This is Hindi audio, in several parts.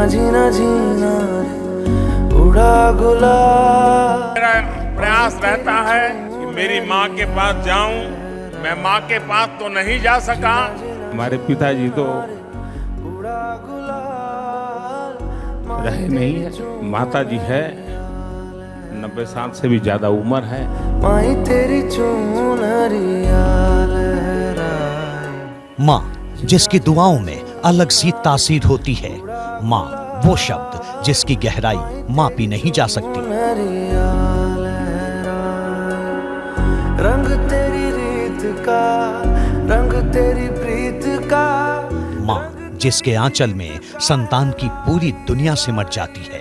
जीना जीना रे उड़ा गुलाल। मेरा प्रयास रहता है कि मेरी माँ के पास जाऊं। मैं माँ के पास तो नहीं जा सका। हमारे पिताजी तो रहे नहीं है, माता जी है, 90 साल से भी ज्यादा उम्र है। माई तेरी चुनरिया लहराए। माँ जिसकी दुआओं में अलग सी तासीर होती है, माँ वो शब्द जिसकी गहराई मापी नहीं जा सकती। रंग तेरी रीत का, रंग तेरी प्रीत का। माँ जिसके आंचल में संतान की पूरी दुनिया सिमट जाती है।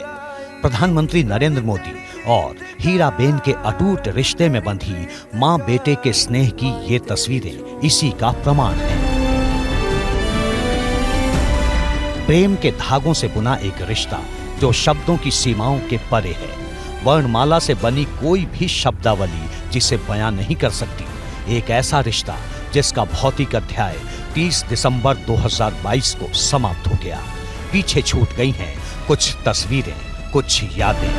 प्रधानमंत्री नरेंद्र मोदी और हीराबेन के अटूट रिश्ते में बंधी माँ बेटे के स्नेह की ये तस्वीरें इसी का प्रमाण हैं। प्रेम के धागों से बुना एक रिश्ता जो शब्दों की सीमाओं के परे है। वर्णमाला से बनी कोई भी शब्दावली जिसे बयां नहीं कर सकती। एक ऐसा रिश्ता जिसका भौतिक अध्याय 30 दिसंबर 2022 को समाप्त हो गया। पीछे छूट गई हैं कुछ तस्वीरें, कुछ यादें।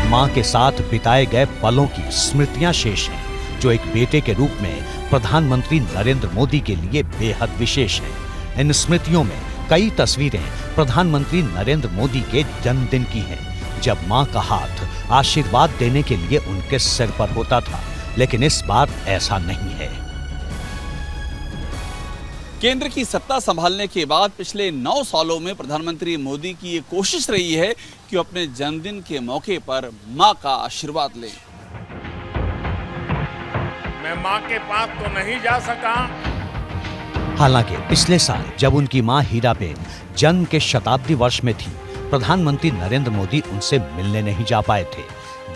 मां के साथ बिताए गए पलों की स्मृतियां शेष हैं, जो एक बेटे के रूप में प्रधानमंत्री नरेंद्र मोदी के लिए बेहद विशेष हैं। इन स्मृतियों में कई तस्वीरें प्रधानमंत्री नरेंद्र मोदी के जन्मदिन की हैं, जब मां का हाथ आशीर्वाद देने के लिए उनके सिर पर होता था, लेकिन इस बार ऐसा नहीं है। केंद्र की सत्ता संभालने के बाद पिछले 9 सालों में प्रधानमंत्री मोदी की ये कोशिश रही है कि वो अपने जन्मदिन के मौके पर मां का आशीर्वाद लें। मैं माँ के पास तो नहीं जा सका। हालांकि पिछले साल जब उनकी मां हीराबेन जन्म के शताब्दी वर्ष में थी, प्रधानमंत्री नरेंद्र मोदी उनसे मिलने नहीं जा पाए थे।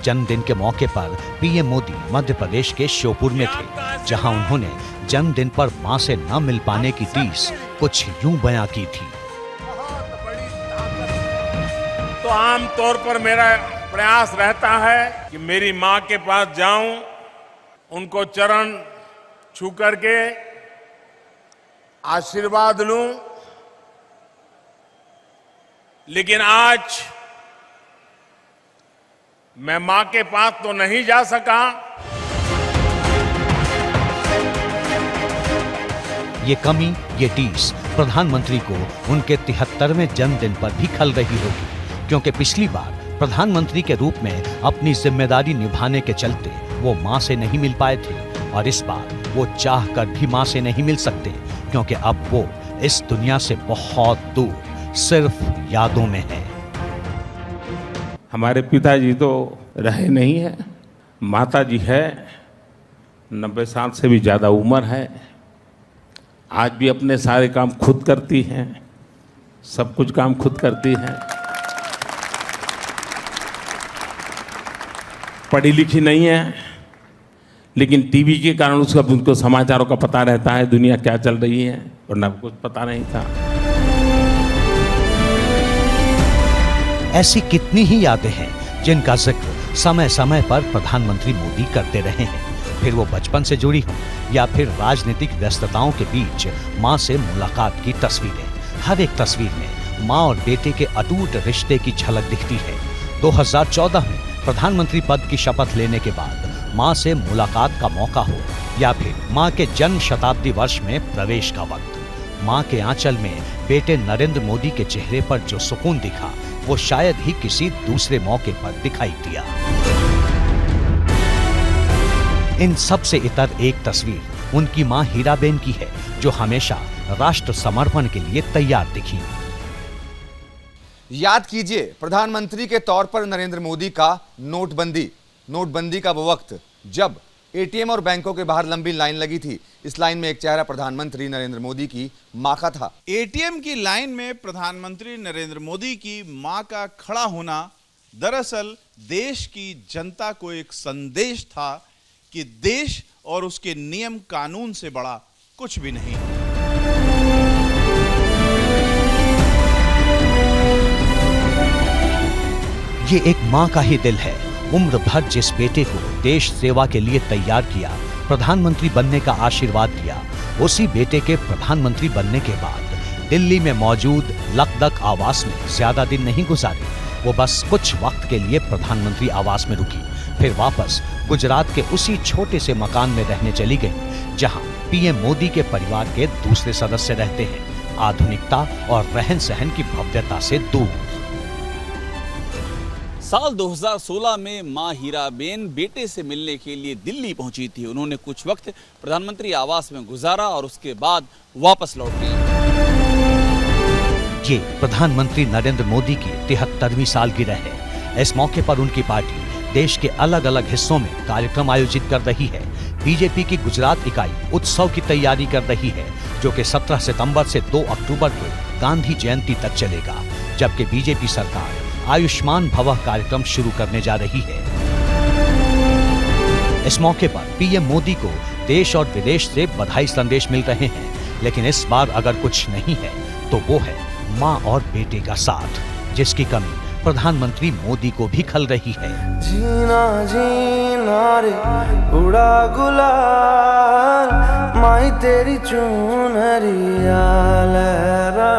जन्मदिन के मौके पर पीएम मोदी मध्य प्रदेश के श्योपुर में थे, जहां उन्होंने जन्मदिन पर मां से न मिल पाने की टीस कुछ यूं बयां की थी। तो आम तौर पर मेरा प्रयास रहता है कि मेरी माँ के पास जाऊं, उनको चरण छू करके आशीर्वाद लूं। लेकिन आज मैं मां के पास तो नहीं जा सका। ये कमी, ये टीस प्रधानमंत्री को उनके 73वें जन्मदिन पर भी खल रही होगी, क्योंकि पिछली बार प्रधानमंत्री के रूप में अपनी जिम्मेदारी निभाने के चलते वो मां से नहीं मिल पाए थे, और इस बार वो चाह कर भी मां से नहीं मिल सकते, क्योंकि अब वो इस दुनिया से बहुत दूर सिर्फ यादों में है। हमारे पिताजी तो रहे नहीं है, माता जी है, 90 साल से भी ज्यादा उम्र है। आज भी अपने सारे काम खुद करती हैं, सब कुछ काम खुद करती हैं। पढ़ी लिखी नहीं है, लेकिन टीवी के कारण उनको समाचारों का पता रहता है, दुनिया क्या चल रही है, वरना कुछ पता नहीं था। ऐसी कितनी ही यादें हैं जिनका जिक्र समय समय पर प्रधानमंत्री मोदी करते रहे हैं, फिर वो बचपन से जुड़ी हों या फिर राजनीतिक व्यस्तताओं के बीच मां से मुलाकात की तस्वीरें। हर एक तस्वीर में मां और बेटे के अटूट रिश्ते की झलक दिखती है। 2014 में प्रधानमंत्री पद की शपथ लेने के बाद मां से मुलाकात का मौका हो, या फिर मां के जन्म शताब्दी वर्ष में प्रवेश का वक्त, मां के आंचल में बेटे नरेंद्र मोदी के चेहरे पर जो सुकून दिखा, वो शायद ही किसी दूसरे मौके पर दिखाई दिया। इन सब से इतर एक तस्वीर उनकी मां हीराबेन की है, जो हमेशा राष्ट्र समर्पण के लिए तैयार दिखी। याद कीजिए प्रधानमंत्री के तौर पर नरेंद्र मोदी का नोटबंदी का वो वक्त जब एटीएम और बैंकों के बाहर लंबी लाइन लगी थी। इस लाइन में एक चेहरा प्रधानमंत्री नरेंद्र मोदी की मां का था। एटीएम की लाइन में प्रधानमंत्री नरेंद्र मोदी की मां का खड़ा होना दरअसल देश की जनता को एक संदेश था कि देश और उसके नियम कानून से बड़ा कुछ भी नहीं। ये एक मां का ही दिल है। उम्र भर जिस बेटे को देश सेवा के लिए तैयार किया, प्रधानमंत्री बनने का आशीर्वाद दिया, उसी बेटे के प्रधानमंत्री बनने के बाद दिल्ली में मौजूद लखदक आवास में ज्यादा दिन नहीं गुजारे। वो बस कुछ वक्त के लिए प्रधानमंत्री आवास में रुकी, फिर वापस गुजरात के उसी छोटे से मकान में रहने चली गई जहां पीएम मोदी के परिवार के दूसरे सदस्य रहते हैं, आधुनिकता और रहन सहन की भव्यता से दूर। साल 2016 में मां हीराबेन बेटे से मिलने के लिए दिल्ली पहुंची थी। उन्होंने कुछ वक्त प्रधानमंत्री आवास में गुजारा और उसके बाद वापस लौट गई। ये प्रधानमंत्री नरेंद्र मोदी की 73वीं सालगिरह है। इस मौके पर उनकी पार्टी देश के अलग अलग हिस्सों में कार्यक्रम आयोजित कर रही है। बीजेपी की गुजरात इकाई उत्सव की तैयारी कर रही है, जो कि 17 सितंबर से 2 अक्टूबर को गांधी जयंती तक चलेगा, जबकि बीजेपी सरकार आयुष्मान भवः कार्यक्रम शुरू करने जा रही है। इस मौके पर पीएम मोदी को देश और विदेश से बधाई संदेश मिल रहे हैं, लेकिन इस बार अगर कुछ नहीं है तो वो है मां और बेटे का साथ, जिसकी कमी प्रधानमंत्री मोदी को भी खल रही है। जीना जीना रे उड़ा गुलाल, माई तेरी चुनरिया लहरा